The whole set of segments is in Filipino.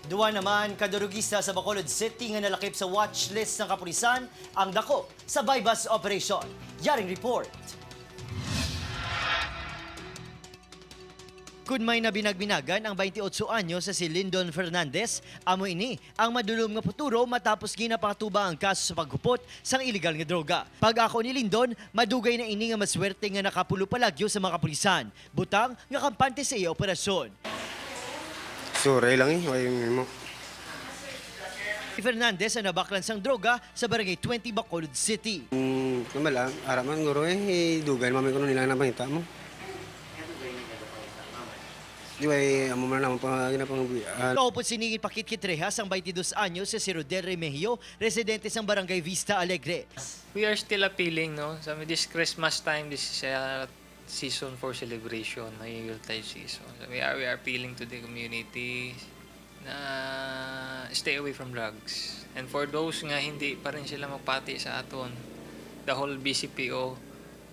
Duwa naman kadurugista sa Bacolod City nga nalakip sa watchlist ng kapulisan ang dako sa bypass operation. Yaring report. Kung may nabinagbinagan ang 28 anyo sa si Lyndon Fernandez, amo ini ang madulom nga futuro matapos ginapakatuba ang kaso sa paghupot sang iligal nga droga. Pag ako ni Lyndon, madugay na ini nga maswerte nga nakapulo palagyo sa mga kapulisan. Butang nga kampante sa iya operasyon. Sure lang mo. Si Fernandez ang nabaklan sang droga sa Barangay 20 Bacolod City. Namala, araman guro dugay mami ko nila na pangita mo. Di ba, amo man naman pa ginapangabuyan. Kaupod siningin pakitkit-rehas ang 22 anyos sa si Rodel Remigio, residente sang Barangay Vista Alegre. We are still appealing, no? So, this Christmas time, this is a season for celebration, may Yuletide season. So, we are appealing to the community na stay away from drugs. And for those nga hindi pa rin sila magpati sa aton, the whole BCPO,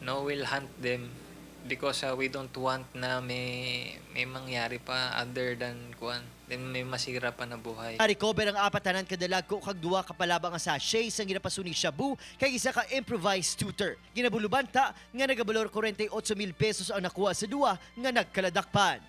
no, will hunt them because we don't want na may mangyari pa other than kuan. Then may masira pa na buhay. Na-recover ang apatanan kadalag ko kag duwa kapalabang ang sachet sang ginapasuni shabu kay isa ka improvised tutor. Ginabulubanta nga nagabalor 48,000 pesos ang nakuha sa duwa nga nagkaladakpan.